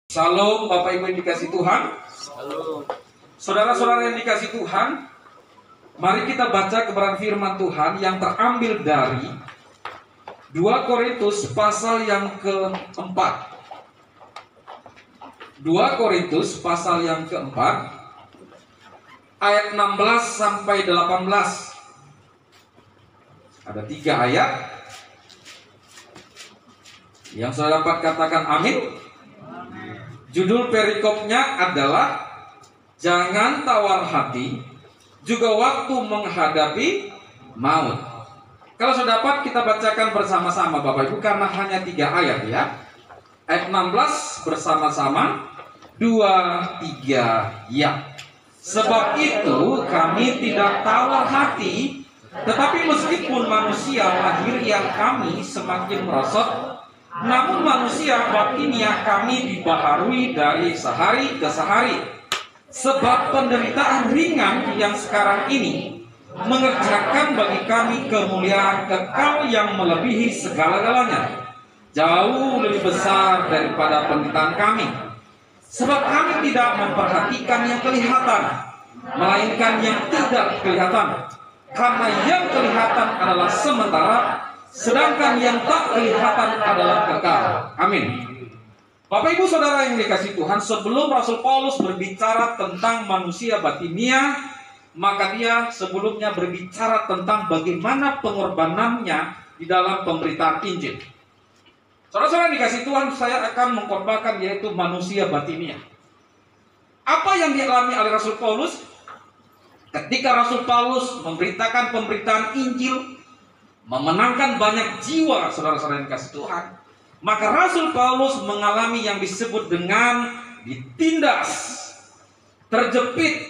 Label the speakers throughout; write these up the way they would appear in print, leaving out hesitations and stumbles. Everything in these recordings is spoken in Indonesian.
Speaker 1: Salam Bapak Ibu yang dikasih Tuhan.
Speaker 2: Halo.
Speaker 1: Saudara-saudara yang dikasih Tuhan, mari kita baca kebenaran firman Tuhan yang terambil dari 2 Korintus pasal yang keempat. 2 Korintus pasal yang keempat ayat 16 sampai 18. Ada 3 ayat yang saya dapat katakan amin. Judul perikopnya adalah jangan tawar hati, juga waktu menghadapi maut. Kalau sudah dapat kita bacakan bersama-sama Bapak Ibu, karena hanya 3 ayat ya. Ayat 16 bersama-sama, 2, 3 ya. Sebab itu kami tidak tawar hati, tetapi meskipun manusia lahiriah kami semakin merosot, namun manusia batiniah kami dibaharui dari sehari ke sehari. Sebab penderitaan ringan yang sekarang ini mengerjakan bagi kami kemuliaan kekal yang melebihi segala-galanya, jauh lebih besar daripada penderitaan kami. Sebab kami tidak memperhatikan yang kelihatan, melainkan yang tidak kelihatan. Karena yang kelihatan adalah sementara, sedangkan yang tak kelihatan adalah kekal. Amin. Bapak Ibu Saudara yang dikasih Tuhan, sebelum Rasul Paulus berbicara tentang manusia batiniah, maka dia sebelumnya berbicara tentang bagaimana pengorbanannya di dalam pemberitaan Injil. Saudara-saudara yang dikasih Tuhan, saya akan mengkorbankan yaitu manusia batiniah. Apa yang dialami oleh Rasul Paulus? Ketika Rasul Paulus memberitakan pemberitaan Injil, memenangkan banyak jiwa, saudara-saudara yang dikasih Tuhan, maka Rasul Paulus mengalami yang disebut dengan ditindas, terjepit,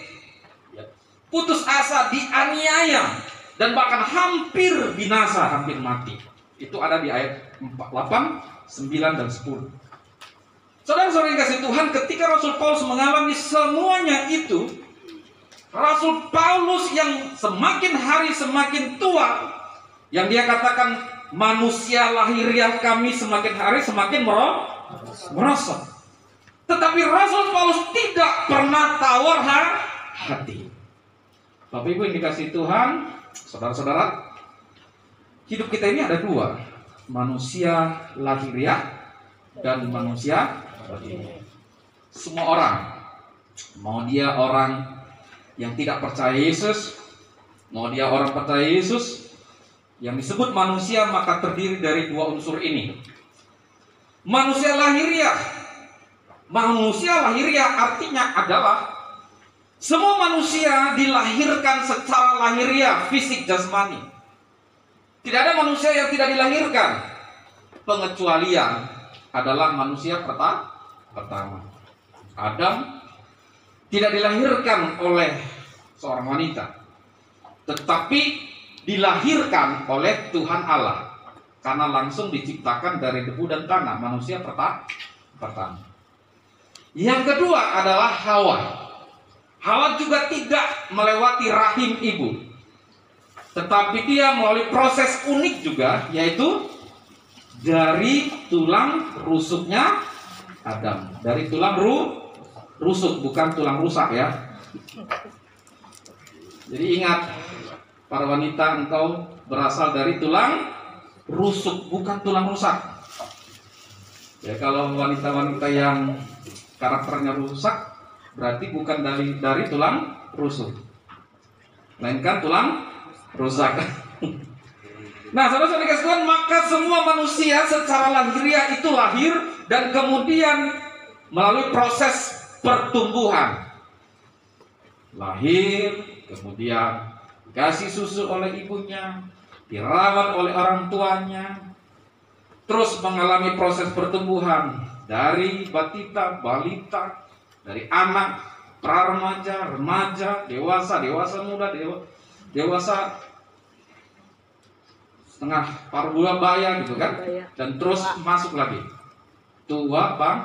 Speaker 1: putus asa, dianiaya, dan bahkan hampir binasa, hampir mati. Itu ada di ayat 8, 9, dan 10. Saudara-saudara yang dikasih Tuhan, ketika Rasul Paulus mengalami semuanya itu, Rasul Paulus yang semakin hari semakin tua, yang dia katakan manusia lahiriah kami semakin hari semakin merosot. Tetapi Rasul Paulus tidak pernah tawar hati. Bapak Ibu yang dikasih Tuhan, saudara-saudara, hidup kita ini ada 2, manusia lahiriah dan manusia batiniah. Semua orang, mau dia orang yang tidak percaya Yesus, mau dia orang percaya Yesus, yang disebut manusia maka terdiri dari 2 unsur ini. Manusia lahiriah. Manusia lahiriah artinya adalah semua manusia dilahirkan secara lahiriah, fisik jasmani. Tidak ada manusia yang tidak dilahirkan. Pengecualian adalah manusia pertama. Adam tidak dilahirkan oleh seorang wanita, tetapi dilahirkan oleh Tuhan Allah, karena langsung diciptakan dari debu dan tanah, manusia pertama. Yang kedua adalah Hawa. Hawa juga tidak melewati rahim ibu, tetapi dia melalui proses unik juga, yaitu dari tulang rusuknya Adam. Dari tulang rusuk, bukan tulang rusak ya. Jadi ingat, para wanita, engkau berasal dari tulang rusuk, bukan tulang rusak. Ya, kalau wanita-wanita yang karakternya rusak, berarti bukan dari tulang rusuk, melainkan tulang rusak. Nah, saudara-saudara dikasih Tuhan, maka semua manusia secara lahiriah itu lahir dan kemudian melalui proses pertumbuhan. Lahir, kemudian dikasih susu oleh ibunya, dirawat oleh orang tuanya, terus mengalami proses pertumbuhan dari batita, balita, dari anak, pra-remaja, remaja, dewasa, dewasa muda, dewasa setengah parubaya baya gitu kan, dan terus masuk lagi tua bang.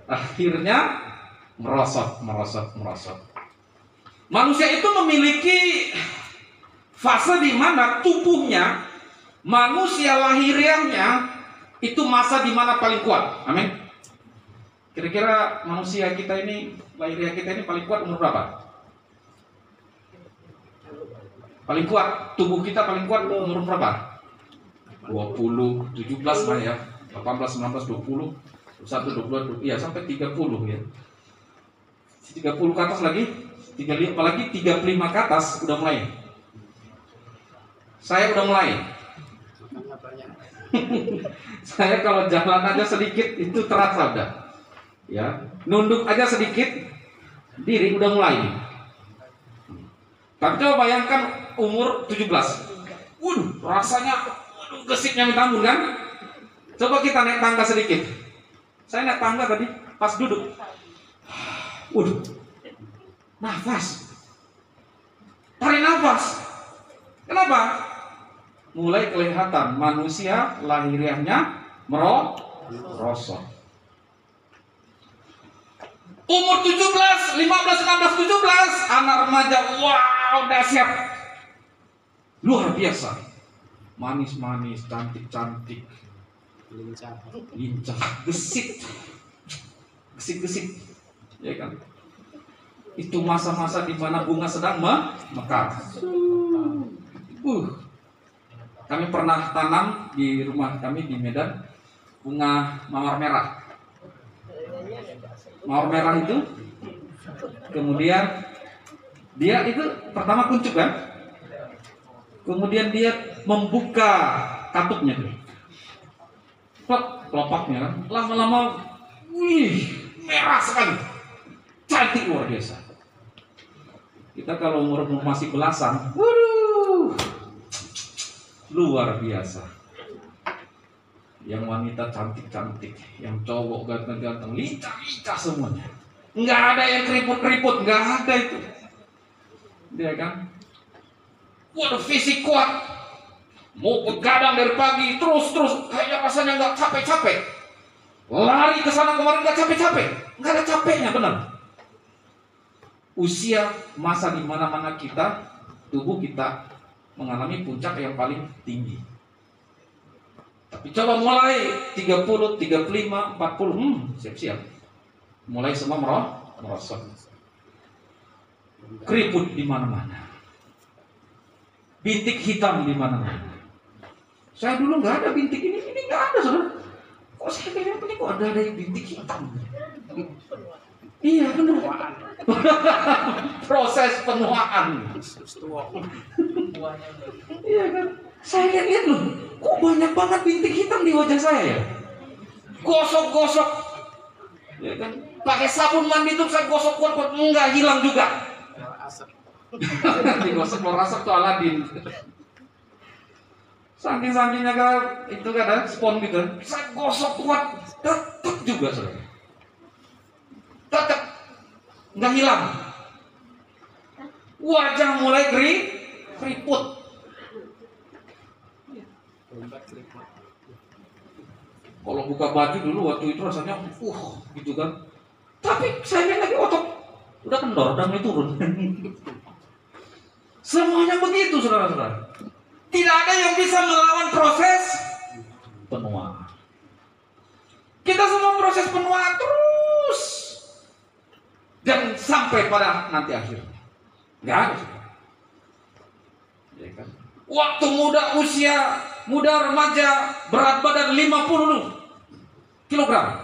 Speaker 1: Akhirnya merosot. Manusia itu memiliki fase di mana tubuhnya, manusia lahiriahnya Itu masa di mana paling kuat. Amin. Kira-kira manusia kita ini, lahiriah kita ini paling kuat umur berapa? Paling kuat, tubuh kita paling kuat umur berapa? 20, 17 lah ya. 18, 19, 20, 21, 22, iya sampai 30 ya. 30 ke atas lagi, 35, apalagi 35 ke atas udah mulai. Saya udah mulai. Saya kalau jalan aja sedikit itu terasa udah. Ya, nunduk aja sedikit diri udah mulai. Tapi coba bayangkan umur 17. Rasanya gesitnya minta ampun kan? Coba kita naik tangga sedikit. Saya naik tangga tadi pas duduk. Nafas. Tarik nafas. Kenapa? Mulai kelihatan manusia lahiriahnya merosot. Umur 17, 15, 16, 17, anak remaja, wow, dahsyat. Luar biasa. Manis-manis, cantik-cantik. Lincah, gesit. Gesit-gesit. Ya kan? Itu masa-masa di mana bunga sedang mekar. Kami pernah tanam di rumah kami di Medan bunga mawar merah. Mawar merah itu, kemudian dia itu pertama kuncup kan, kemudian dia membuka katupnya tuh, kelopaknya kan, lama-lama, merah sekali, cantik luar biasa. Kita kalau umur masih belasan, luar biasa. Yang wanita cantik-cantik, yang cowok ganteng-ganteng, lincah-lincah semuanya. Nggak ada yang keriput-keriput, nggak ada itu. Dia kan, fisik kuat, mau begadang dari pagi, terus kayaknya rasanya nggak capek-capek. Lari ke sana kemarin nggak capek-capek, nggak ada capeknya benar. Usia masa di mana-mana kita, tubuh kita mengalami puncak yang paling tinggi. Tapi coba mulai 30, 35, 40, siap-siap. Mulai semua merosot. Keriput di mana-mana. Bintik hitam di mana-mana. Saya dulu nggak ada bintik ini nggak ada, saudara. Kok saya kayaknya ini kok ada bintik hitam? Iya benar. Proses penuaan. Iya kan? Saya lihat loh, kok banyak banget bintik hitam di wajah saya ya. Gosok-gosok, ya kan? Pakai sabun mandi tuh saya gosok kuat, enggak hilang juga. Digosok keluar asap tuh Aladin. Saking-sakingnya kan itu kan ada spon gitu, saya gosok kuat, tetap juga saudara. Tetap nggak hilang. Wajah mulai keriput. Kalau buka baju dulu waktu itu rasanya gitu kan. Tapi saya lihat lagi otot udah kendor, udah mulai turun. Semuanya begitu saudara-saudara. Tidak ada yang bisa melawan proses penuaan. Kita semua proses penuaan terus dan sampai pada nanti akhirnya. Nggak ada. Ya kan? Waktu muda, usia muda, remaja, berat badan 50 kilogram.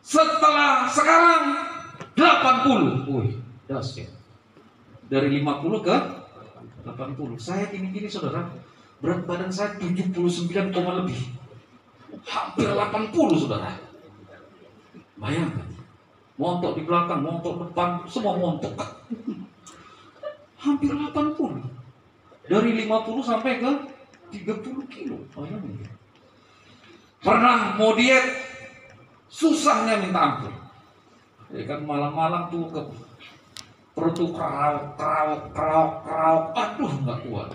Speaker 1: Setelah sekarang 80. Dahsyat. Dari 50 ke 80. Saya gini-gini saudara, berat badan saya 79, lebih. Hampir 80 saudara. Bayangkan. Montok di belakang, montok depan, semua montok. Hampir 80. Dari 50 sampai ke 30 kilo. Bayangkan. Pernah mau diet, susahnya minta ampun. Ya kan malam-malam tuh ke perut tuh krauk, aduh nggak kuat.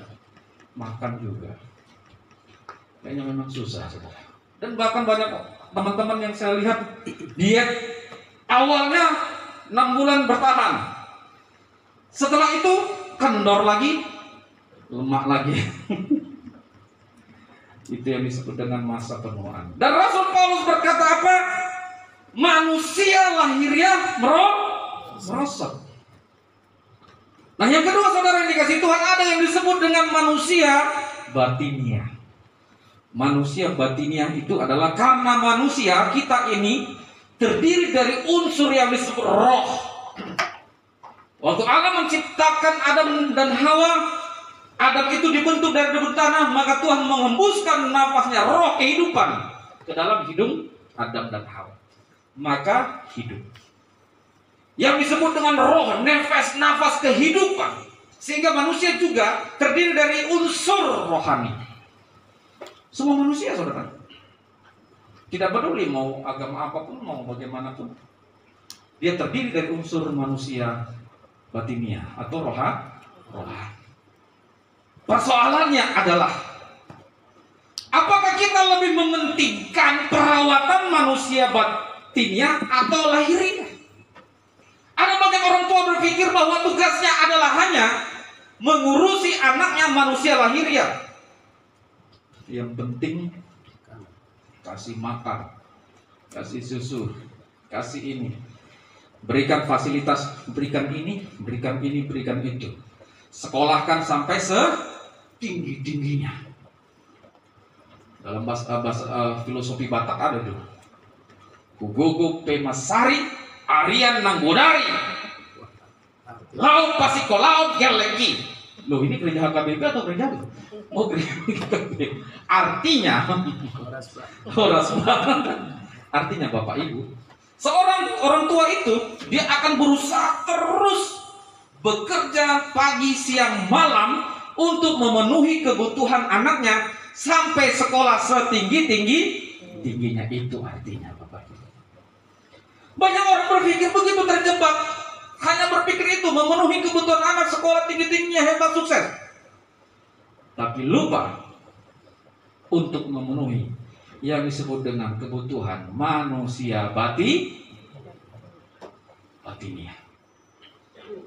Speaker 1: Makan juga. Kayaknya memang susah saudara. Dan bahkan banyak teman-teman yang saya lihat diet awalnya 6 bulan bertahan. Setelah itu kendor lagi, lemak lagi. Itu yang disebut dengan masa penuaan. Dan Rasul Paulus berkata apa? Manusia lahiriah merosot. Nah, yang kedua, saudara yang dikasih Tuhan, ada yang disebut dengan manusia batiniah. Manusia batiniah itu adalah karena manusia kita ini terdiri dari unsur yang disebut roh. Waktu Allah menciptakan Adam dan Hawa, Adam itu dibentuk dari debu tanah, maka Tuhan menghembuskan nafasnya, roh kehidupan ke dalam hidung Adam dan Hawa. Maka hidup. Yang disebut dengan roh, nafas kehidupan. Sehingga manusia juga terdiri dari unsur rohani. Semua manusia, saudara. Tidak peduli mau agama apapun, mau bagaimanapun. Dia terdiri dari unsur manusia batiniah atau rohani. Persoalannya adalah, apakah kita lebih mementingkan perawatan manusia batiniah atau lahiriah? Ada banyak orang tua berpikir bahwa tugasnya adalah hanya mengurusi anaknya manusia lahiriah. Yang penting kasih makan, kasih susu, kasih ini, berikan fasilitas, berikan ini, berikan ini, berikan itu. Sekolahkan sampai setinggi-tingginya. Dalam bahasa filosofi Batak ada tuh. Kugogo pemasari Arian Nanggodari Laut Pasiko Laut Geleki. Loh, ini gereja HKBP atau gereja apa? Oh, gereja HKBP. Artinya horas banget. Artinya Bapak Ibu, seorang orang tua itu dia akan berusaha terus bekerja pagi siang malam untuk memenuhi kebutuhan anaknya sampai sekolah setinggi-tingginya. Itu artinya Bapak Ibu. Banyak orang berpikir begitu, terjebak, hanya berpikir itu memenuhi kebutuhan anak, sekolah tinggi-tingginya, hebat, sukses, tapi lupa untuk memenuhi yang disebut dengan kebutuhan manusia batiniah.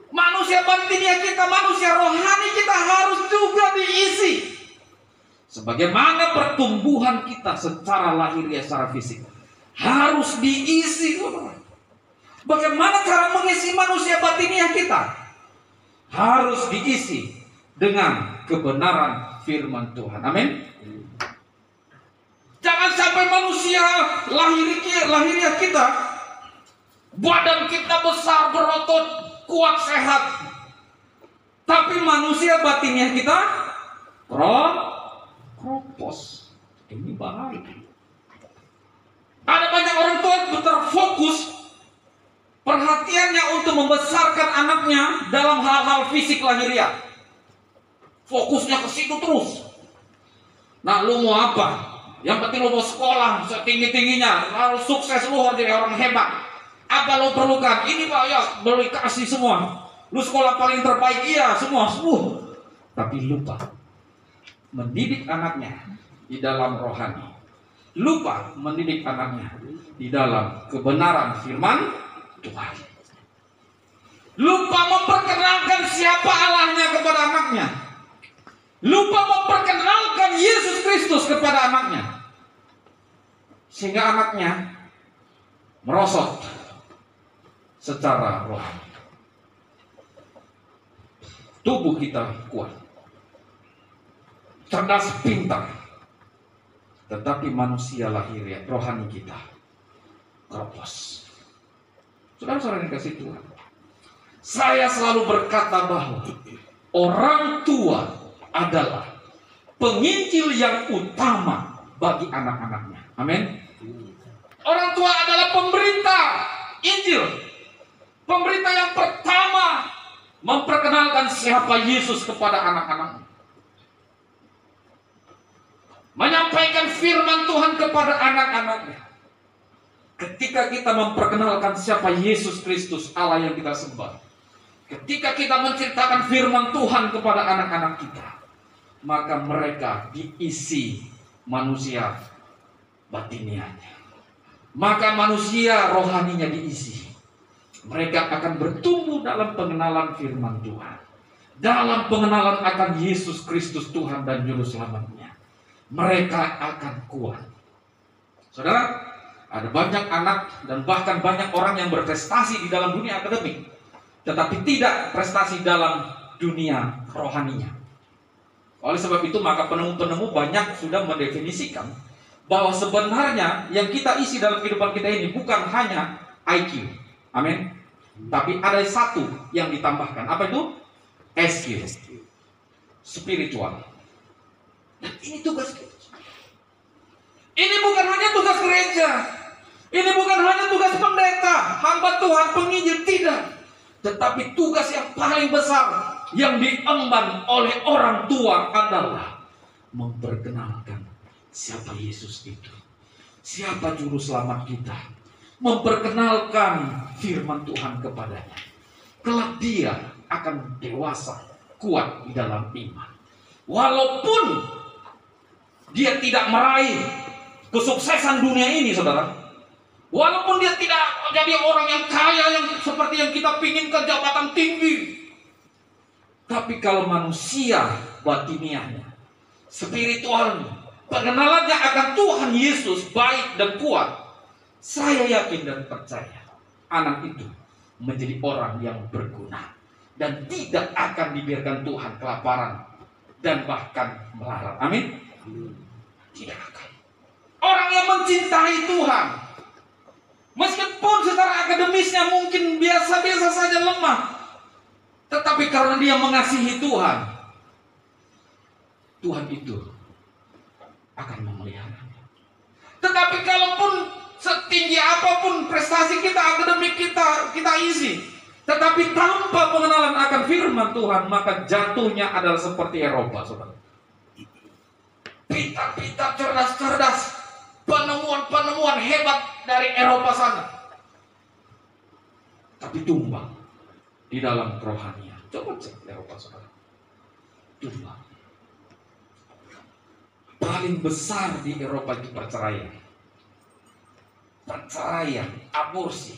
Speaker 1: Manusia batiniah kita, manusia rohani kita harus juga diisi. Sebagaimana pertumbuhan kita secara lahiriah, secara fisik harus diisi. Bagaimana cara mengisi manusia batiniah kita? Harus diisi dengan kebenaran firman Tuhan. Amin. Jangan sampai manusia lahiriah kita, badan kita besar, berotot, kuat, sehat, tapi manusia batiniah kita kropos. Ini bahaya. Ada banyak orang tua terfokus perhatiannya untuk membesarkan anaknya dalam hal-hal fisik lahiriah. Fokusnya ke situ terus. Nah, lu mau apa? Yang penting lu mau sekolah setinggi-tingginya, lalu sukses, lu harus jadi orang hebat. Apa lu perlukan? Ini Pak, ya boleh kasih semua. Lu sekolah paling terbaik, iya semua. Tapi lupa mendidik anaknya di dalam rohani. Lupa mendidik anaknya di dalam kebenaran firman Tuhan. Lupa memperkenalkan siapa Allahnya kepada anaknya. Lupa memperkenalkan Yesus Kristus kepada anaknya. Sehingga anaknya merosot secara rohani. Tubuh kita kuat, cerdas, pintar, tetapi manusia lahiriah rohani kita kropos. Saudara-saudara yang dikasihi Tuhan, saya selalu berkata bahwa orang tua adalah penginjil yang utama bagi anak-anaknya. Amin. Orang tua adalah pemberita Injil, pemberita yang pertama memperkenalkan siapa Yesus kepada anak-anaknya, menyampaikan firman Tuhan kepada anak-anaknya. Ketika kita memperkenalkan siapa Yesus Kristus, Allah yang kita sembah, ketika kita menceritakan firman Tuhan kepada anak-anak kita, maka mereka diisi manusia batiniahnya, maka manusia rohaninya diisi. Mereka akan bertumbuh dalam pengenalan firman Tuhan, dalam pengenalan akan Yesus Kristus Tuhan dan Juru Selamatnya. mereka akan kuat. Saudara, ada banyak anak dan bahkan banyak orang yang berprestasi di dalam dunia akademik, tetapi tidak prestasi dalam dunia rohaninya. Oleh sebab itu maka penemu-penemu banyak sudah mendefinisikan bahwa sebenarnya yang kita isi dalam kehidupan kita ini bukan hanya IQ. Amin. Tapi ada satu yang ditambahkan. Apa itu? SQ. Spiritual. Dan ini tugas kita. Ini bukan hanya tugas gereja. Ini bukan hanya tugas pendeta, hamba Tuhan, penginjil, tidak. Tetapi tugas yang paling besar yang diemban oleh orang tua adalah memperkenalkan siapa Yesus itu, siapa juru selamat kita, memperkenalkan firman Tuhan kepadanya. Kelak dia akan dewasa, kuat di dalam iman. Walaupun dia tidak meraih kesuksesan dunia ini, saudara. Walaupun dia tidak jadi orang yang kaya, yang seperti yang kita pinginkan, jabatan tinggi. Tapi kalau manusia batiniahnya, spiritualnya, pengenalannya akan Tuhan Yesus baik dan kuat, saya yakin dan percaya anak itu menjadi orang yang berguna dan tidak akan dibiarkan Tuhan kelaparan dan bahkan melarat. Amin. Tidak akan. Orang yang mencintai Tuhan, meskipun secara akademisnya mungkin biasa-biasa saja, lemah, tetapi karena dia mengasihi Tuhan, Tuhan itu akan memeliharanya. Tetapi kalaupun setinggi apapun prestasi kita, akademik kita isi, tetapi tanpa pengenalan akan firman Tuhan, maka jatuhnya adalah seperti Eropa, saudara. Pintar-pintar, cerdas-cerdas, penemuan-penemuan hebat dari Eropa sana, tapi tumbang di dalam kerohanian. Coba cek Eropa, saudara. Tumbang. Paling besar di Eropa itu perceraian. Perceraian, aborsi.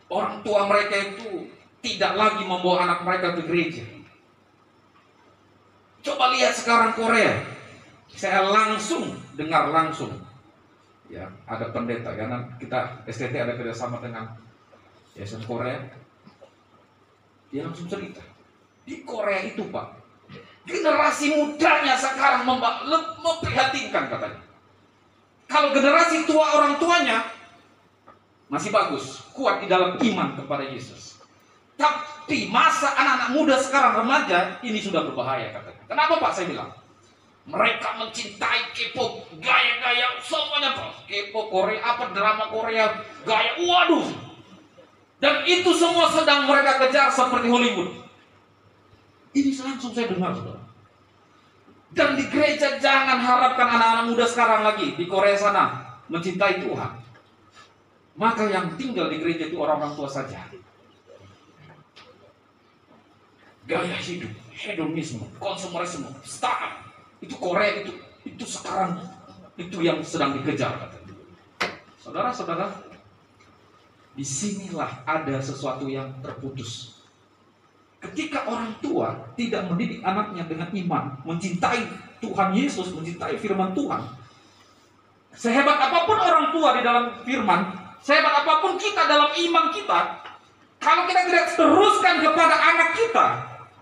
Speaker 1: Orang tua mereka itu tidak lagi membawa anak mereka ke gereja. Coba lihat sekarang Korea. Saya langsung dengar langsung. Ya, ada pendeta, karena kita STT ada kerjasama dengan Yayasan Korea. Dia langsung cerita. Di Korea itu, Pak, generasi mudanya sekarang memprihatinkan katanya. Kalau generasi tua orang tuanya masih bagus, kuat di dalam iman kepada Yesus. Tapi masa anak-anak muda sekarang remaja ini sudah berbahaya katanya. Kenapa, Pak? Saya bilang, mereka mencintai K-pop, gaya-gaya semuanya, Pak. K-pop Korea, apa drama Korea, gaya, waduh. Dan itu semua sedang mereka kejar seperti Hollywood. Ini langsung saya dengar, saudara. Dan di gereja jangan harapkan anak-anak muda sekarang lagi di Korea sana mencintai Tuhan. Maka yang tinggal di gereja itu orang-orang tua saja. Gaya hidup, hedonisme, konsumerisme, startup. Itu Korea itu sekarang itu yang sedang dikejar, katanya. Saudara-saudara, disinilah ada sesuatu yang terputus. Ketika orang tua tidak mendidik anaknya dengan iman, mencintai Tuhan Yesus, mencintai firman Tuhan, sehebat apapun orang tua di dalam firman, sehebat apapun kita dalam iman kita, kalau kita tidak teruskan kepada anak kita,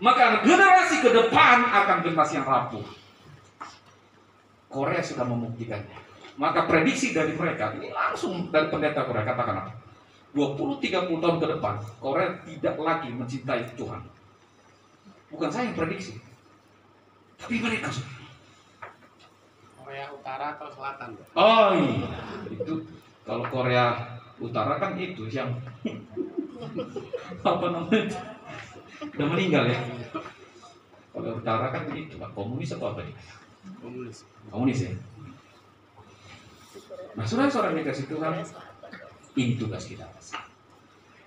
Speaker 1: maka generasi ke depan akan generasi yang rapuh. Korea sudah membuktikannya. Maka prediksi dari mereka, ini langsung dari pendeta Korea, katakan apa? 20-30 tahun ke depan, Korea tidak lagi mencintai Tuhan. Bukan saya yang prediksi, tapi mereka.
Speaker 2: Korea Utara atau Selatan?
Speaker 1: Oh iya, itu kalau Korea Utara kan itu yang apa namanya, udah meninggal ya. Korea Utara kan itu, Pak, komunis atau apa ya? Komunis ya. Nah, saudara-saudara yang dikasih Tuhan, ini tugas kita.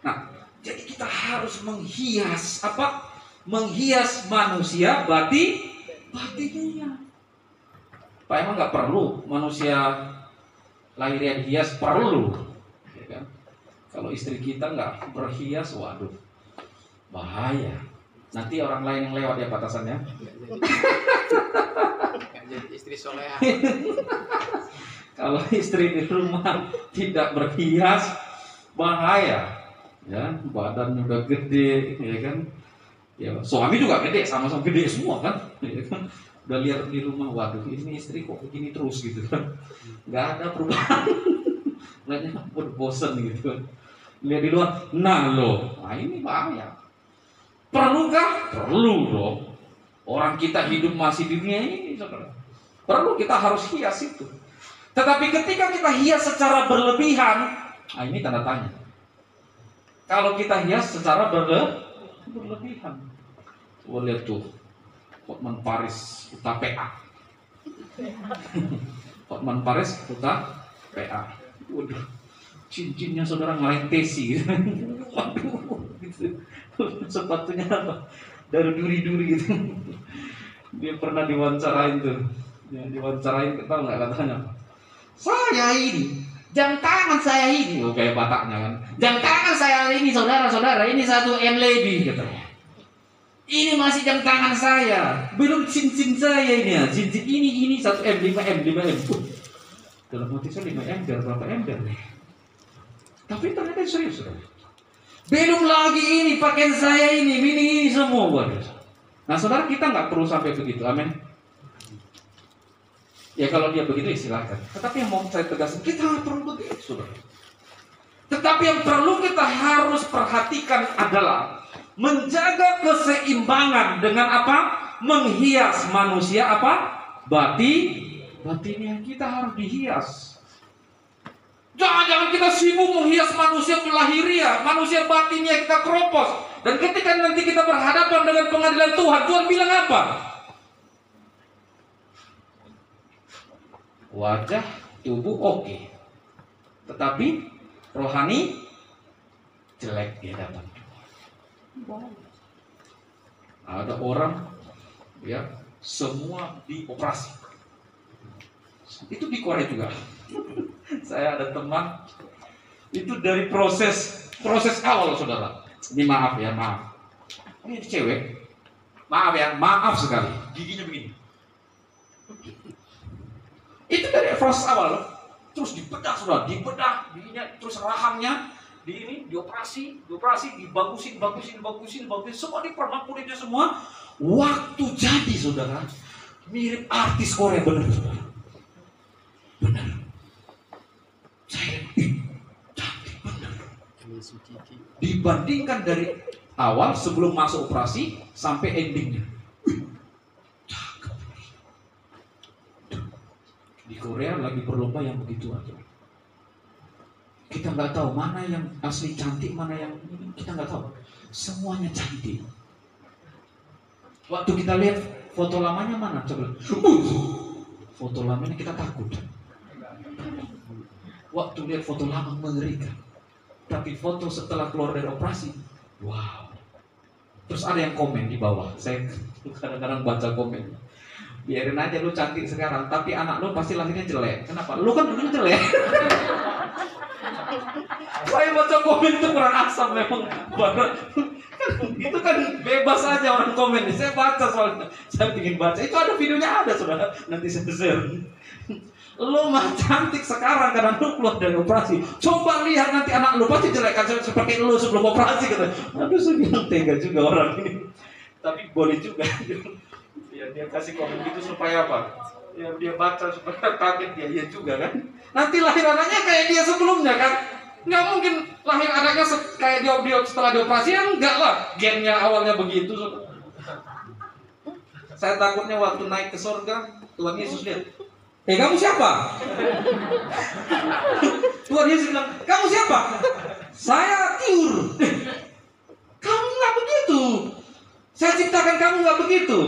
Speaker 1: Nah, jadi kita harus menghias apa? Menghias manusia batinnya. Pak, emang nggak perlu manusia lahiriah hias? Perlu, ya kan? Kalau istri kita nggak berhias, waduh, bahaya. Nanti orang lain yang lewat ya batasannya.
Speaker 2: Jadi istri soleha.
Speaker 1: Kalau istri di rumah tidak berhias, bahaya. Ya, badan udah gede, ya kan? Ya, suami juga gede, sama-sama gede semua kan? Ya kan? Udah lihat di rumah, waduh, ini istri kok begini terus gitu kan? Nggak ada perubahan. Lihatnya bosan gitu kan? Lihat di luar, nah ini bahaya. Perlukah? Perlu dong. Orang kita hidup masih di dunia ini, saudara. Perlu, kita harus hias itu. Tetapi ketika kita hias secara berlebihan, ini tanda tanya. Kalau kita hias secara berlebihan, coba lihat tuh, Hotman Paris Huta PA. Hotman Paris Huta PA. Waduh, cincinnya saudara ngelain tesi. Waduh, gitu. Sepatunya apa? Dari duri-duri gitu. Dia pernah diwawancarain tuh. Ya, diwawancarain, kita nggak katanya. Saya ini, jam tangan saya ini, kayak Bataknya kan. Jam tangan saya ini, saudara-saudara, ini 1 M lebih katanya. Ini masih jam tangan saya, belum cincin saya ini ya. Cincin ini 1 M, 5 M. Dalam hati saya 5 M, berapa M nih? Tapi ternyata serius, saudara. Belum lagi ini pakaian saya ini semua buat. Nah, saudara, kita nggak perlu sampai begitu, amin. Ya kalau dia begitu silakan. Tetapi yang mau saya tegaskan, kita nggak perlu begitu, saudara. Tetapi yang perlu kita harus perhatikan adalah menjaga keseimbangan dengan apa? Menghias manusia apa? Batinnya kita harus dihias. Jangan kita sibuk menghias manusia lahiriah, manusia batinnya kita keropos. Dan ketika nanti kita berhadapan dengan pengadilan Tuhan bilang apa? Wajah, tubuh oke, tetapi rohani jelek di hadapan Tuhan. Ada orang ya semua dioperasi. Itu di Korea juga. Saya ada teman itu dari proses awal, saudara. Ini maaf. Ini cewek. Maaf sekali. Giginya begini. Itu dari proses awal, terus dibedah, saudara, giginya, terus rahangnya, dioperasi, dibagusin, semua dipermak kulitnya semua. Waktu jadi, saudara, mirip artis Korea, benar, saudara. Benar. Saya cantik, benar. Dibandingkan dari awal sebelum masuk operasi sampai endingnya. Di Korea lagi berlomba yang begitu aja. Kita nggak tahu mana yang asli cantik, mana yang ini, kita nggak tahu. Semuanya cantik. Waktu kita lihat foto lamanya mana, coba. Foto lamanya kita takut. Waktu lihat foto lama mengerikan. Tapi foto setelah keluar dari operasi, wow. Terus ada yang komen di bawah. Saya kadang-kadang baca komen. Biarin aja lu cantik sekarang, tapi anak lu pasti lahirnya jelek. Kenapa? Lu kan dulu jelek. Saya baca komen itu kurang asam memang. Itu kan bebas aja orang komen. Saya baca soalnya. Saya ingin baca. Itu ada videonya, ada saudara. Nanti saya share. Lu mah cantik sekarang karena lu keluar dari operasi. Coba lihat nanti anak lu pasti jelek kan seperti lu sebelum operasi kata. Aduh, saya bilang tega juga orang ini. Tapi boleh juga. Ya, dia kasih komen gitu supaya apa? Ya, dia baca supaya kaget dia juga kan. Nanti lahir anaknya kayak dia sebelumnya kan. Nggak mungkin lahir anaknya kayak dia setelah dioperasi, ya enggak lah. Gennya awalnya begitu. Saya takutnya waktu naik ke surga, Tuhan Yesus lihat. Kamu siapa? Tuhan Yesus bilang, kamu siapa? Saya Tiur. Kamu nggak begitu. Saya ciptakan kamu nggak begitu.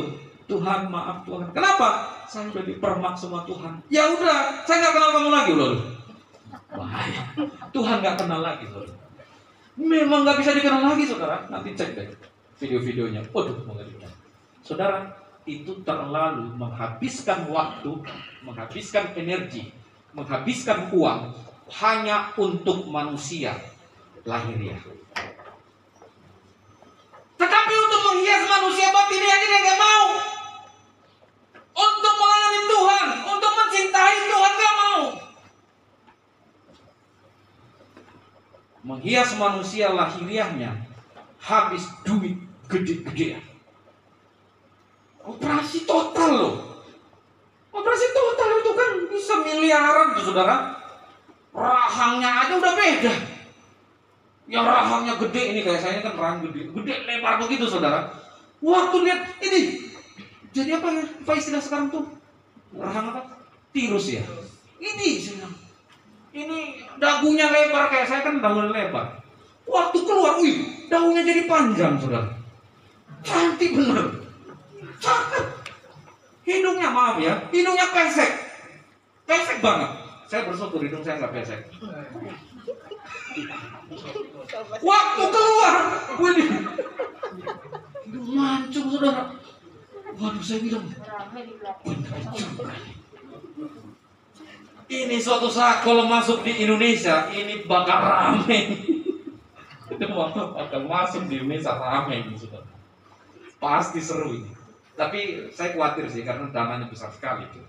Speaker 1: Tuhan, maaf Tuhan. Kenapa? Saya udah dipermak sama Tuhan. Ya udah, saya nggak kenal kamu lagi loh. Bahaya. Tuhan nggak kenal lagi loh. Memang nggak bisa dikenal lagi, saudara. Nanti cek deh video-videonya. Waduh, mengerikan. Saudara, itu terlalu menghabiskan waktu, menghabiskan energi, menghabiskan uang hanya untuk manusia lahiriah. Tetapi untuk menghias manusia batin yang ini nggak mau. Untuk melayani menghias manusia lahiriahnya, habis duit gede-gedean. Operasi total loh. Operasi total itu kan bisa miliaran tuh saudara. Rahangnya aja udah beda. Yang rahangnya gede, ini kayak saya kan rahang gede, lebar begitu saudara. Waktu lihat ini, jadi apa ya? Apa istilah sekarang tuh? Rahang apa? Tirus ya. Ini ini dagunya lebar kayak saya kan dagunya lebar. Waktu keluar, wih, daunnya jadi panjang saudara. Cantik bener. Cakep. Hidungnya maaf ya, hidungnya pesek. Pesek banget. Saya bersyukur hidung saya nggak pesek. Waktu keluar, wih, hidung mancung saudara. Waduh, saya bilang, bener juga. Ini suatu saat kalau masuk di Indonesia, ini bakal rame. Itu bakal masuk di Indonesia rame ini saudara. Pasti seru ini. Tapi saya khawatir sih karena dananya besar sekali itu.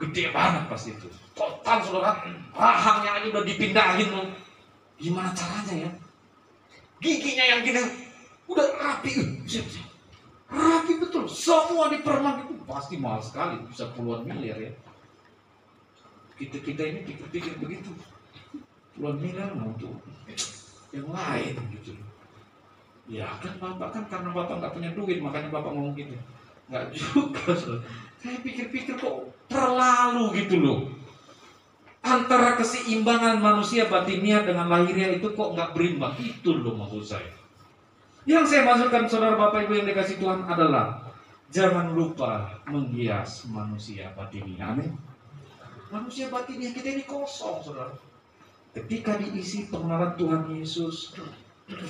Speaker 1: Gede banget pasti itu. Total saudara, rahangnya aja udah dipindahin loh. Gimana caranya ya? Giginya yang gini udah rapi, rapi betul. Semua dipermak itu pasti mahal sekali, bisa puluhan miliar ya. Kita ini pikir-pikir begitu, puluhan miliar untuk yang lain gitu. Ya kan bapak kan karena bapak nggak punya duit makanya bapak ngomong gitu. Nggak juga, saya pikir-pikir kok terlalu gitu loh. Antara keseimbangan manusia batiniah dengan lahiriah itu kok nggak berimbang. Itu loh maksud saya. Yang saya maksudkan saudara bapak ibu yang dikasih Tuhan adalah jangan lupa menghias manusia batiniah. Amin. Manusia batiniah kita ini kosong saudara. Ketika diisi pengenalan Tuhan Yesus,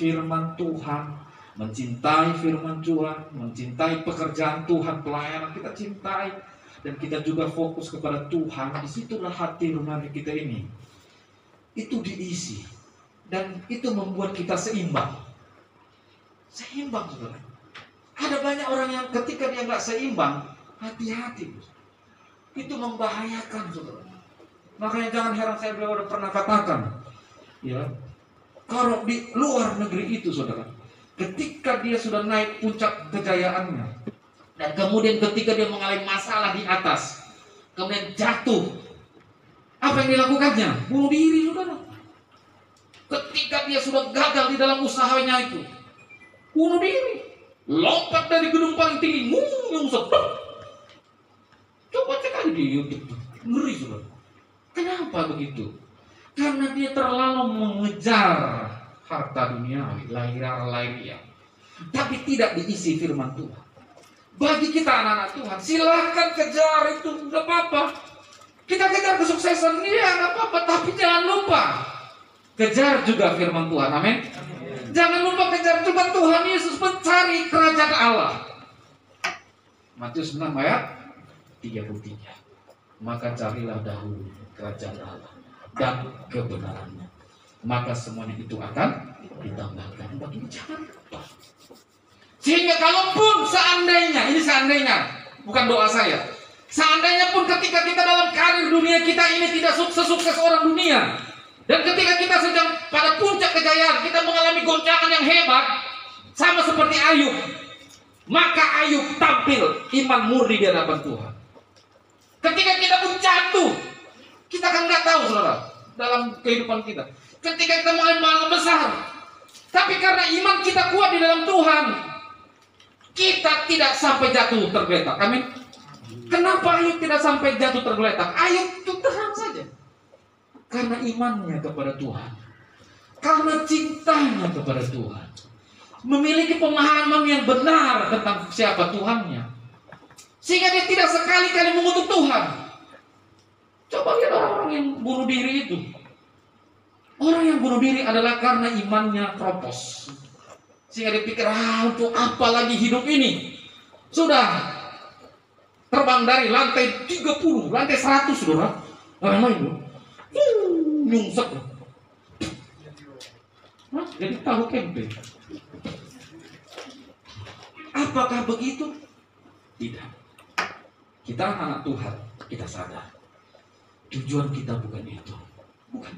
Speaker 1: firman Tuhan, mencintai firman Tuhan, mencintai pekerjaan Tuhan, pelayanan kita cintai. Dan kita juga fokus kepada Tuhan. Disitulah hati nurani kita ini. Itu diisi. Dan itu membuat kita seimbang. Seimbang saudara. Ada banyak orang yang ketika dia nggak seimbang, hati-hati. Itu membahayakan saudara. Makanya jangan heran saya beliau udah pernah katakan. Ya, kalau di luar negeri itu saudara, ketika dia sudah naik puncak kejayaannya, dan kemudian ketika dia mengalami masalah di atas, kemudian jatuh, apa yang dilakukannya? Bunuh diri saudara. Ketika dia sudah gagal di dalam usahanya itu, bunuh diri, lompat dari gedung paling tinggi, nyungsep. Coba cek aja di YouTube, ngeri saudara. Kenapa begitu? Karena dia terlalu mengejar harta duniawi, lahiriah, tapi tidak diisi firman Tuhan. Bagi kita anak-anak Tuhan, silahkan kejar itu, nggak apa-apa. Kita kejar kesuksesan, iya nggak apa-apa. Tapi jangan lupa kejar juga firman Tuhan, amin. Jangan lupa kejar juga Tuhan Yesus, mencari kerajaan Allah. Matius 6 ayat 33. Maka carilah dahulu kerajaan Allah dan kebenarannya, maka semuanya itu akan ditambahkan bagi jangan lupa. Sehingga kalaupun seandainya, ini seandainya, bukan doa saya, seandainya pun ketika kita dalam karir dunia kita ini tidak sukses orang dunia, dan ketika kita sedang pada puncak kejayaan, kita mengalami goncangan yang hebat, sama seperti Ayub, maka Ayub tampil iman murni di hadapan Tuhan. Ketika kita pun jatuh, kita kan nggak tahu saudara dalam kehidupan kita. Ketika kita mengalami masalah besar, tapi karena iman kita kuat di dalam Tuhan, kita tidak sampai jatuh tergeletak. Amin. Kenapa Ayub tidak sampai jatuh tergeletak? Ayub itu tenang saja. Karena imannya kepada Tuhan. Karena cintanya kepada Tuhan. Memiliki pemahaman yang benar tentang siapa Tuhannya. Sehingga dia tidak sekali-kali mengutuk Tuhan. Coba lihat orang-orang yang bunuh diri itu. Orang yang bunuh diri adalah karena imannya kropos. Sehingga dia pikir, untuk apa lagi hidup ini? Sudah terbang dari lantai 30, lantai 100 saudara. Main-main nyungsep. Jadi tahu tempe. Apakah begitu? Tidak. Kita anak Tuhan, kita sadar. Tujuan kita bukan itu. Bukan.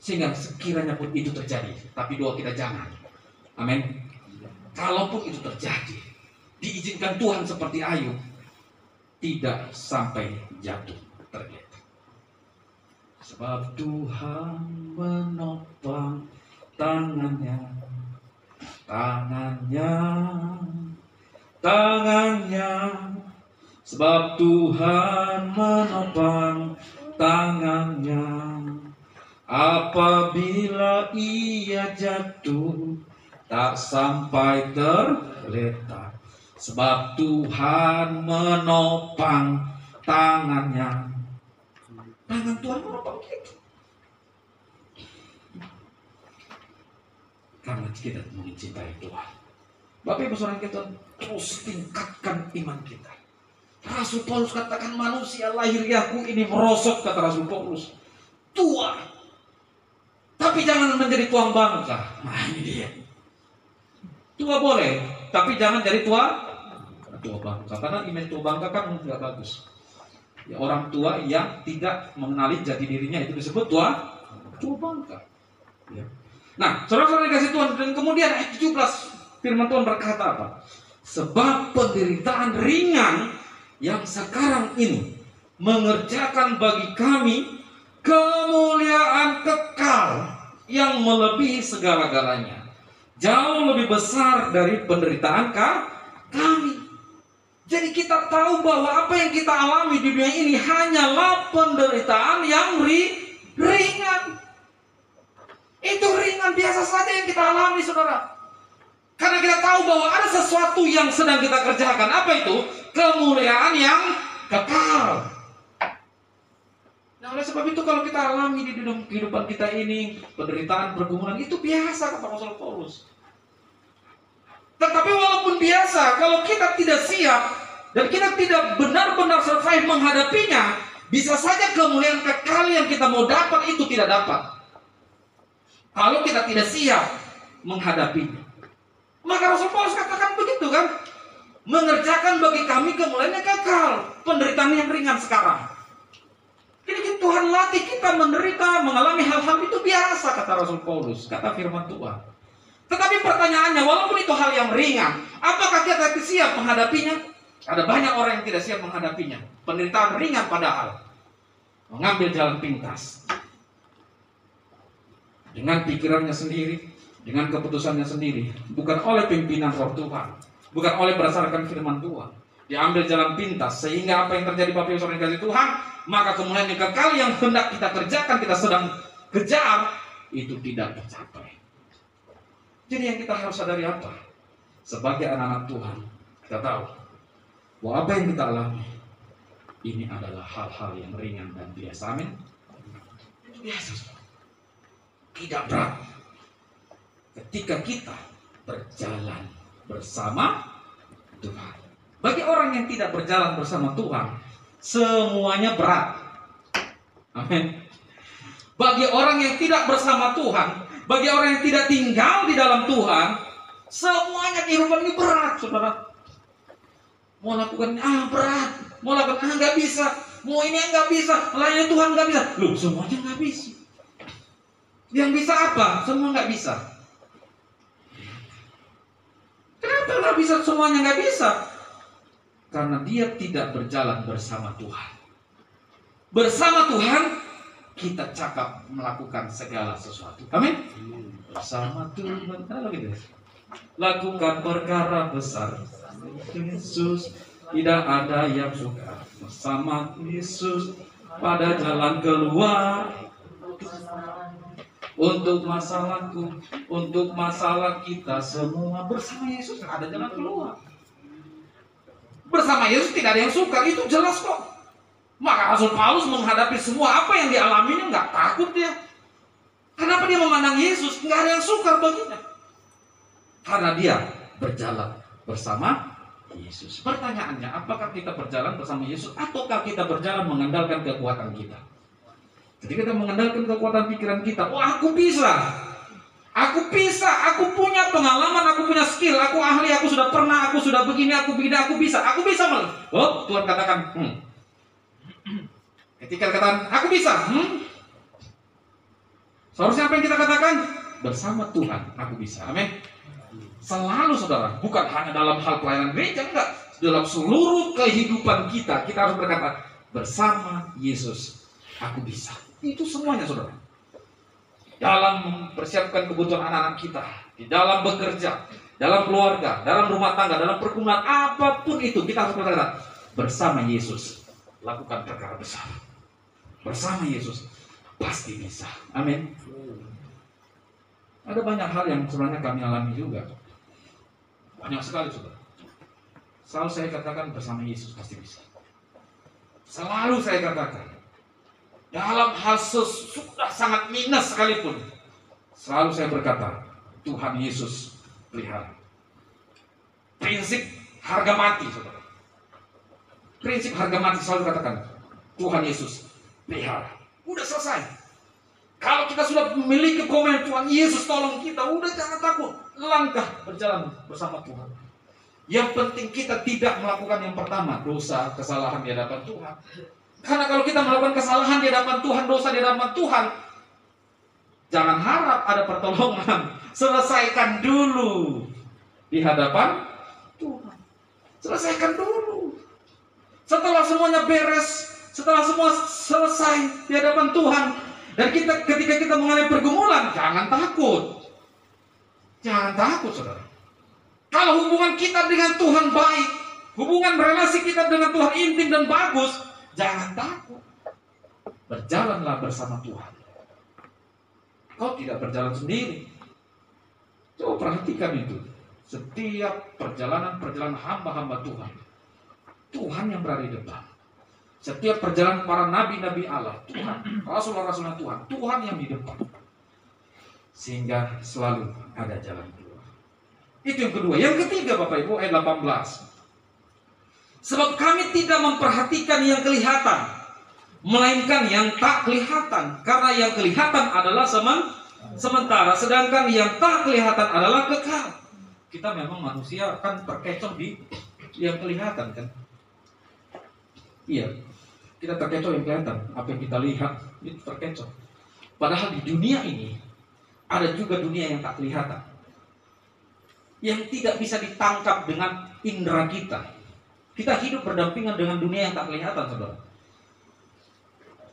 Speaker 1: Sehingga sekiranya pun itu terjadi, tapi doa kita jangan. Amin. Kalaupun itu terjadi, diizinkan Tuhan seperti Ayub, tidak sampai jatuh tergeletak. Sebab Tuhan menopang tangannya, sebab Tuhan menopang tangannya. Apabila ia jatuh, tak sampai tergeletak. Sebab Tuhan menopang tangannya. Tangan Tuhan menopang kita. Karena kita mencintai Tuhan. Bapak Ibu Saudara kita terus tingkatkan iman kita. Rasul Paulus katakan manusia lahiriahku ini merosot, kata Rasul Paulus. Tua. Tapi jangan menjadi tuang bangka. Nah ini dia. Tua boleh, tapi jangan jadi tua bangka. Karena image tua bangka kan nggak bagus. Ya, orang tua yang tidak mengenali jati dirinya itu disebut tua bangka. Ya. Nah, saudara-saudara dikasih Tuhan, dan kemudian ayat 17 firman Tuhan berkata apa? Sebab penderitaan ringan yang sekarang ini mengerjakan bagi kami kemuliaan kekal yang melebihi segala-galanya, jauh lebih besar dari penderitaan kami. Jadi kita tahu bahwa apa yang kita alami di dunia ini hanyalah penderitaan yang ringan. Itu ringan biasa saja yang kita alami, saudara. Karena kita tahu bahwa ada sesuatu yang sedang kita kerjakan. Apa itu? Kemuliaan yang kekal. Nah, oleh sebab itu kalau kita alami di dalam kehidupan kita ini penderitaan, pergumulan, itu biasa, kata Rasul Paulus. Tetapi walaupun biasa, kalau kita tidak siap dan kita tidak benar-benar survive menghadapinya, bisa saja kemuliaan kekal yang kita mau dapat itu tidak dapat. Kalau kita tidak siap menghadapinya. Maka Rasul Paulus katakan begitu kan? Mengerjakan bagi kami kemuliaan yang kekal, penderitaan yang ringan sekarang. Jadi Tuhan latih kita menderita, mengalami hal-hal itu biasa, kata Rasul Paulus, kata firman Tuhan. Tetapi pertanyaannya, walaupun itu hal yang ringan, apakah kita siap menghadapinya? Ada banyak orang yang tidak siap menghadapinya. Penderitaan ringan padahal mengambil jalan pintas. Dengan pikirannya sendiri, dengan keputusannya sendiri. Bukan oleh pimpinan roh Tuhan. Bukan oleh berdasarkan firman Tuhan. Diambil jalan pintas. Sehingga apa yang terjadi Bapak Ibu Saudara yang dikasihi Tuhan, maka kemuliaan yang kekal yang hendak kita kerjakan, kita sedang kejar, itu tidak tercapai. Jadi yang kita harus sadari apa? Sebagai anak-anak Tuhan, kita tahu bahwa apa yang kita alami ini adalah hal-hal yang ringan dan biasa. Amin. Biasa. Tidak berat. Ketika kita berjalan bersama Tuhan. Bagi orang yang tidak berjalan bersama Tuhan, semuanya berat. Amin. Bagi orang yang tidak bersama Tuhan, bagi orang yang tidak tinggal di dalam Tuhan, semuanya kehidupan ini berat, saudara. Mau lakukan berat, mau lakukan nggak bisa, mau ini nggak bisa, lainnya Tuhan nggak bisa. Loh, semuanya nggak bisa. Yang bisa apa? Semua nggak bisa. Kenapa nggak bisa? Semuanya nggak bisa. Karena dia tidak berjalan bersama Tuhan. Bersama Tuhan, kita cakap melakukan segala sesuatu. Amin. Bersama Tuhan, lakukan perkara besar. Yesus, tidak ada yang suka bersama Yesus pada jalan keluar. Untuk masalahku, untuk masalah kita semua, bersama Yesus ada jalan keluar. Bersama Yesus tidak ada yang sukar, itu jelas kok. Maka Rasul Paulus menghadapi semua apa yang dialaminya nggak takut dia. Kenapa dia memandang Yesus? Nggak ada yang sukar baginya. Karena dia berjalan bersama Yesus. Pertanyaannya, apakah kita berjalan bersama Yesus ataukah kita berjalan mengandalkan kekuatan kita? Jadi kita mengandalkan kekuatan pikiran kita. Aku bisa. Aku bisa. Aku punya pengalaman, aku punya skill, aku ahli, aku sudah pernah, aku sudah begini, aku bisa. Aku bisa. Oh, Tuhan katakan, Ketika katakan, aku bisa. Seharusnya apa yang kita katakan? Bersama Tuhan aku bisa. Amin. Selalu saudara, bukan hanya dalam hal pelayanan gereja, enggak. Dalam seluruh kehidupan kita, kita harus berkata, bersama Yesus aku bisa. Itu semuanya saudara. Dalam mempersiapkan kebutuhan anak-anak kita, di dalam bekerja, dalam keluarga, dalam rumah tangga, dalam pergumulan, apapun itu, kita harus berkata, bersama Yesus lakukan perkara besar. Bersama Yesus pasti bisa. Amin. Ada banyak hal yang sebenarnya kami alami juga. Banyak sekali saudara. Selalu saya katakan bersama Yesus pasti bisa. Selalu saya katakan. Dalam hal sudah sangat minus sekalipun, selalu saya berkata, Tuhan Yesus pelihara. Prinsip harga mati saudara. Prinsip harga mati selalu katakan, Tuhan Yesus pelihara. Udah selesai. Kalau kita sudah memiliki komen Tuhan Yesus tolong kita, udah jangan takut. Langkah berjalan bersama Tuhan. Yang penting kita tidak melakukan yang pertama, dosa, kesalahan di hadapan Tuhan. Karena kalau kita melakukan kesalahan di hadapan Tuhan, dosa di hadapan Tuhan, jangan harap ada pertolongan. Selesaikan dulu di hadapan Tuhan. Selesaikan dulu. Setelah semuanya beres, setelah semua selesai di hadapan Tuhan, dan ketika kita mengalami pergumulan, jangan takut. Jangan takut saudara. Kalau hubungan kita dengan Tuhan baik, hubungan relasi kita dengan Tuhan intim dan bagus, jangan takut. Berjalanlah bersama Tuhan. Kau tidak berjalan sendiri. Coba perhatikan itu. Setiap perjalanan hamba-hamba Tuhan, Tuhan yang berada di depan. Setiap perjalanan para nabi-nabi Allah, Tuhan, rasul-rasulnya Tuhan, Tuhan yang di depan. Sehingga selalu ada jalan keluar. Itu yang kedua. Yang ketiga Bapak Ibu, ayat 18. Sebab kami tidak memperhatikan yang kelihatan, melainkan yang tak kelihatan. Karena yang kelihatan adalah sementara, sedangkan yang tak kelihatan adalah kekal. Kita memang manusia kan terkecoh di yang kelihatan kan. Iya, kita terkecoh yang kelihatan. Apa yang kita lihat itu terkecoh. Padahal di dunia ini ada juga dunia yang tak kelihatan, yang tidak bisa ditangkap dengan indera kita. Kita hidup berdampingan dengan dunia yang tak kelihatan, saudara.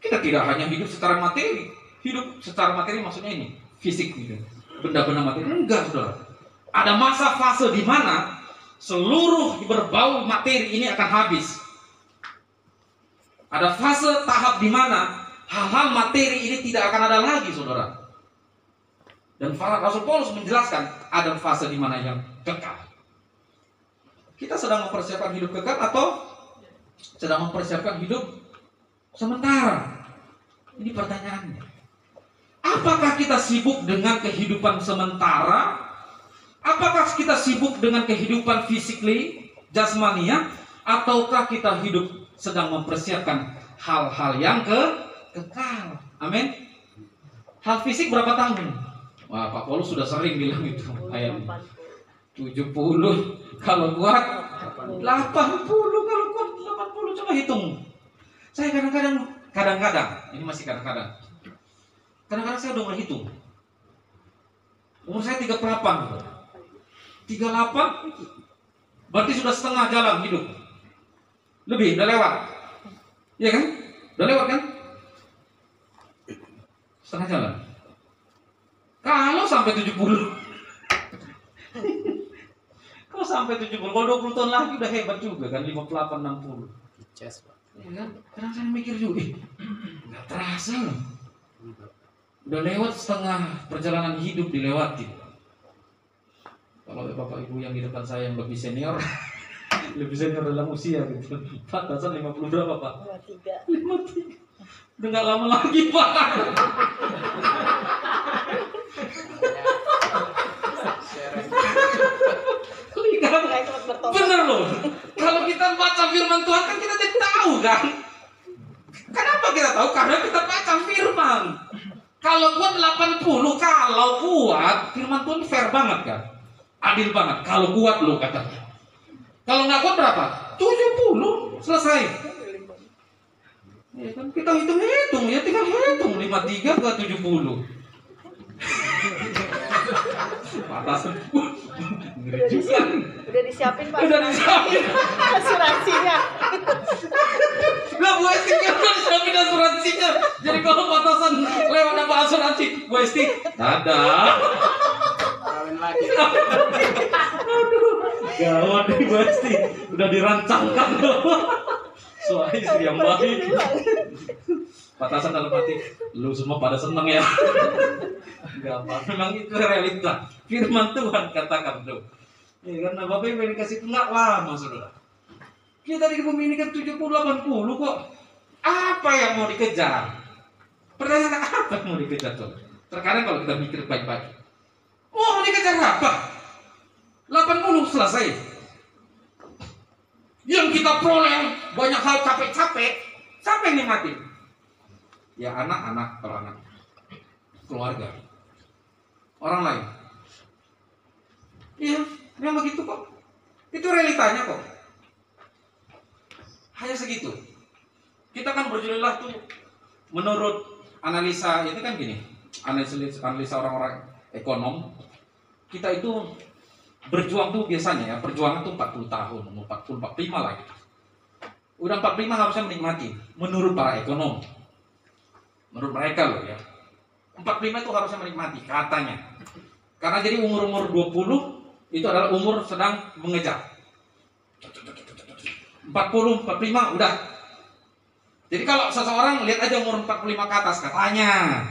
Speaker 1: Kita tidak hanya hidup secara materi. Hidup secara materi maksudnya ini, fisik gitu. Benda-benda materi. Enggak, saudara. Ada masa fase di mana seluruh berbau materi ini akan habis. Ada fase tahap di mana hal-hal materi ini tidak akan ada lagi, saudara. Dan Rasul Paulus menjelaskan ada fase di mana yang kekal. Kita sedang mempersiapkan hidup kekal atau sedang mempersiapkan hidup sementara? Ini pertanyaannya. Apakah kita sibuk dengan kehidupan sementara? Apakah kita sibuk dengan kehidupan fisikly, jasmania? Ataukah kita hidup sedang mempersiapkan hal-hal yang kekal? Amin. Hal fisik berapa tahun? Wah, Pak Paulus sudah sering bilang itu. Ayat 70 kalau kuat, 80 kalau kuat, 80. Coba hitung. Saya kadang-kadang, ini masih kadang-kadang saya udah mulai hitung. Umur saya 38. 38 berarti sudah setengah jalan hidup. Lebih, udah lewat. Iya kan? Udah lewat kan? Setengah jalan. Kalau sampai 70. Kalau sampai 70, kalau 20 tahun lagi udah hebat juga kan, 58, 60. Ya kan? Kadang saya mikir juga, nggak terasa loh. Udah lewat setengah perjalanan hidup dilewati. Kalau Bapak Ibu yang di depan saya yang lebih senior, lebih senior dalam usia gitu. Pak, Tasan 50 berapa Pak? 53. Udah gak lama lagi Pak. Bener loh. Kalau kita baca firman Tuhan kan kita tidak tahu kan. Kenapa kita tahu? Karena kita baca firman. Kalau kuat 80, kalau kuat firman Tuhan fair banget kan. Adil banget. Kalau kuat lo katanya. Kalau nggak kuat berapa? 70. Selesai. Ya kan? Kita hitung-hitung ya, tinggal hitung 53 ke 70. Patasan.
Speaker 2: Udah disiapin Pak.
Speaker 1: Udah disiapin
Speaker 2: asuransinya.
Speaker 1: Lah Bu Esti kan udah disiapin asuransinya. Jadi kalau patasan lewat apa asuransi, Bu Esti, dadah.
Speaker 3: Kawin lagi.
Speaker 1: Aduh, gawat nih Bu Esti. Udah dirancangkan loh. Soal istri yang baik. Patasan dalam hati, lu semua pada seneng ya. Enggak apa, memang itu realita. Firman Tuhan katakan tuh. Ya, karena Bapak Ibu dikasih enggak lama saudara. Kita di bumi ini kan 70-80 kok. Apa yang mau dikejar? Pertanyaan apa yang mau dikejar tuh? Terkadang kalau kita mikir baik-baik, mau dikejar apa? 80 selesai. Yang kita peroleh banyak hal capek-capek, siapa yang nikmatin? Ya anak-anak, kalau anak, keluarga, orang lain. Iya, memang begitu kok. Itu realitanya kok. Hanya segitu. Kita kan berjulilah tuh menurut analisa itu kan gini, analisa orang-orang ekonom. Kita itu berjuang tuh biasanya ya, perjuangan tuh 40 tahun, 40, 45 lah gitu. Udah 45 harusnya menikmati, menurut para ekonom. Menurut mereka loh ya, 45 itu harusnya menikmati katanya. Karena jadi umur-umur 20 itu adalah umur sedang mengejar. 40, 45 udah. Jadi kalau seseorang lihat aja umur 45 ke atas katanya,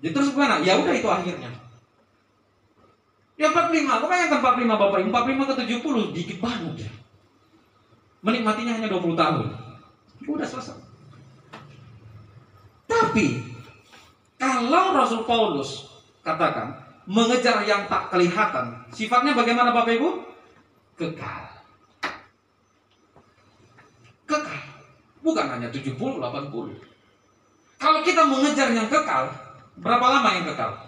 Speaker 1: jadi terus gimana? Ya udah itu akhirnya. Ya 45, kebayangkan 45 Bapak Ibu, 45 ke 70 dikit banget ya. Menikmatinya hanya 20 tahun. Udah selesai. Tapi kalau Rasul Paulus katakan mengejar yang tak kelihatan, sifatnya bagaimana Bapak Ibu? Kekal. Kekal. Bukan hanya 70, 80. Kalau kita mengejar yang kekal, berapa lama yang kekal?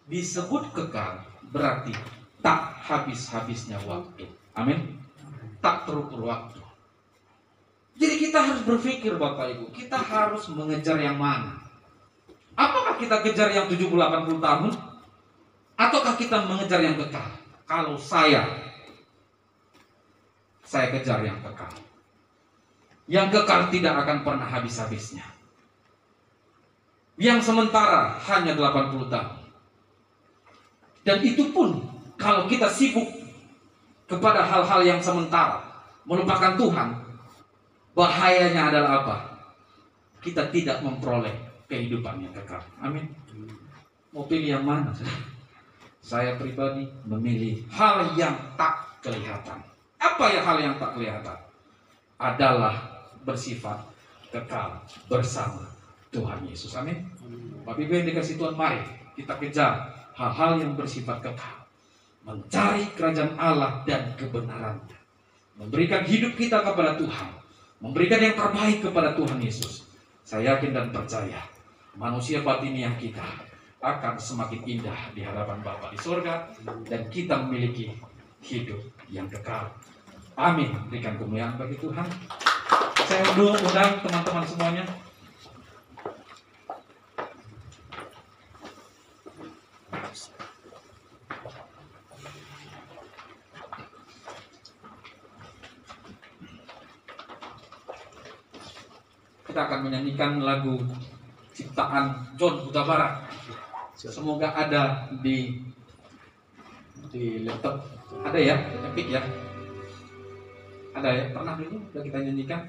Speaker 1: Disebut kekal berarti tak habis-habisnya waktu. Amin. Tak terukur waktu. Jadi kita harus berpikir Bapak Ibu, kita harus mengejar yang mana? Apakah kita kejar yang 70-80 tahun? Ataukah kita mengejar yang kekal? Kalau saya kejar yang kekal. Yang kekal tidak akan pernah habis-habisnya. Yang sementara hanya 80 tahun. Dan itu pun kalau kita sibuk kepada hal-hal yang sementara, melupakan Tuhan, bahayanya adalah apa? Kita tidak memperoleh kehidupan yang kekal. Amin. Mau pilih yang mana? Saya pribadi memilih hal yang tak kelihatan. Apa ya hal yang tak kelihatan? Adalah bersifat kekal bersama Tuhan Yesus. Amin. Bapak Ibu yang dikasih Tuhan, mari kita kejar hal-hal yang bersifat kekal. Mencari kerajaan Allah dan kebenarannya. Memberikan hidup kita kepada Tuhan. Memberikan yang terbaik kepada Tuhan Yesus. Saya yakin dan percaya manusia batiniah kita akan semakin indah di hadapan Bapa di surga, dan kita memiliki hidup yang kekal. Amin. Berikan kemuliaan bagi Tuhan. Saya undang teman-teman semuanya. Kita akan menyanyikan lagu ciptaan John Huta Barat. Semoga ada di laptop. Ada ya, Epic ya. Ada ya, pernah dulu udah kita nyanyikan.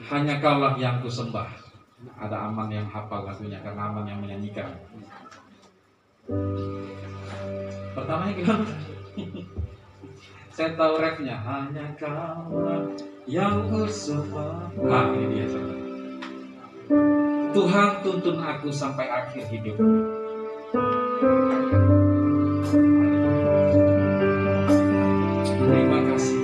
Speaker 1: Hanya Kaulah yang kusembah. Ada Aman yang hafal lagunya karena Aman yang menyanyikan. Pertamanya gimana? Saya tahu refnya. Hanya Kaulah yang kusembah. Ah, ini dia saudara. Tuhan tuntun aku sampai akhir hidup. Terima kasih.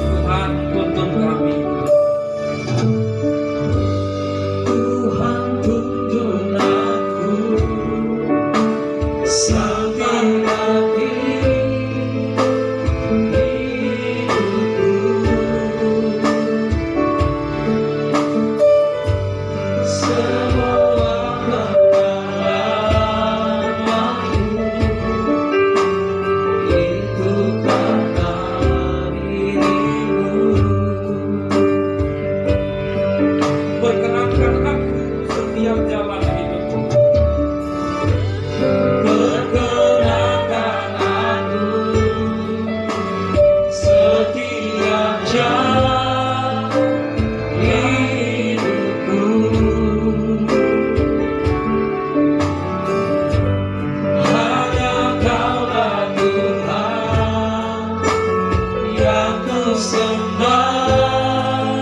Speaker 1: Tuhan tuntun kami. Tuhan tuntun aku. biar jalan hidupku.
Speaker 4: Perkenankan aku setiap jam hidupku, hanya Kaulah Tuhan yang ku sembah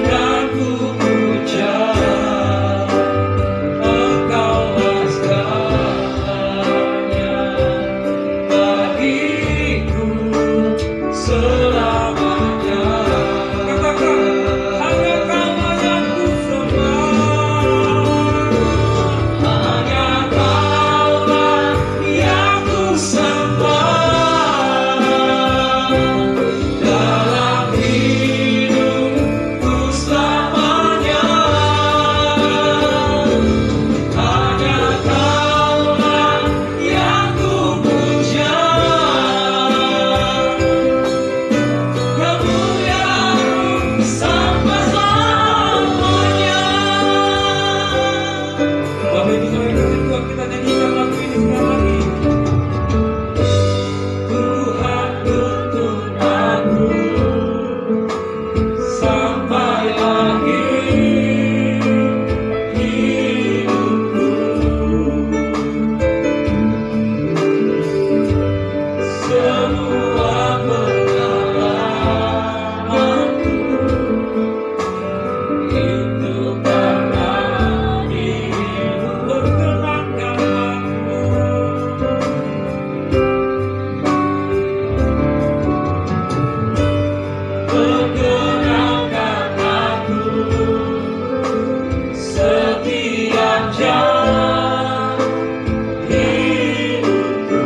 Speaker 4: dan ku puja. Engkaulah segalanya bagiku selamanya.
Speaker 1: Katakan, hanya Kaulah yang ku sembah.
Speaker 4: Hanya Kaulah yang ku sembah dalam hidupku selamanya. Hanya Kaulah yang ku puja. Kemuliaan sampai selamanya.
Speaker 1: Bapak Ibu Saudara Tuhan, kita nyanyikan lagu ini sekali lagi.
Speaker 4: Tuhan tuntun aku sampai akhir hidupku. Semua pengalamanku itu karena dirimu.
Speaker 1: Perkenankan aku.
Speaker 4: Perkenankan aku setiap jam hidupku,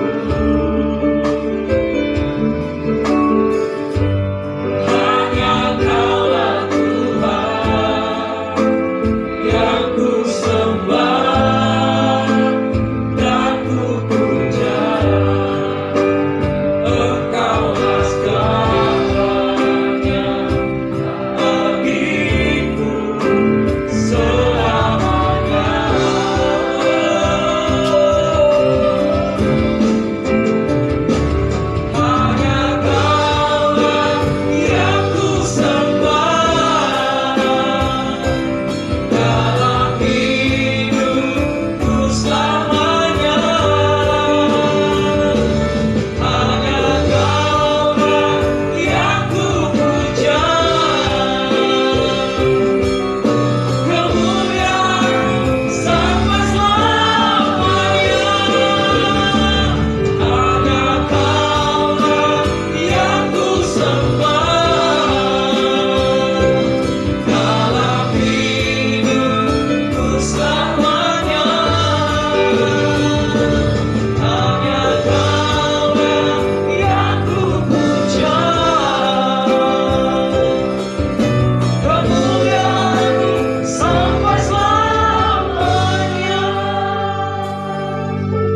Speaker 4: hanya Kaulah Tuhan yang ku sembah dan ku puja. Engkaulah segalanya bagiku selamanya. Hanya Kaulah yang ku sembah dalam hidupku selamanya. Hanya Kaulah yang ku puja. Kemuliaan sampai selamanya. Hanya Kaulah yang ku sembah dalam hidupku selamanya. Hanya Kaulah yang ku puja. Kemuliaan sampai selamanya.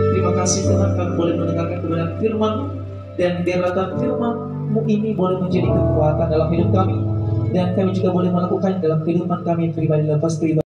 Speaker 5: Terima kasih Tuhan, kami boleh mendengarkan kebenaran firman, dan biarlah firman-Mu ini boleh menjadi kekuatan dalam hidup kami, dan kami juga boleh melakukannya dalam kehidupan kami pribadi lepas pribadi.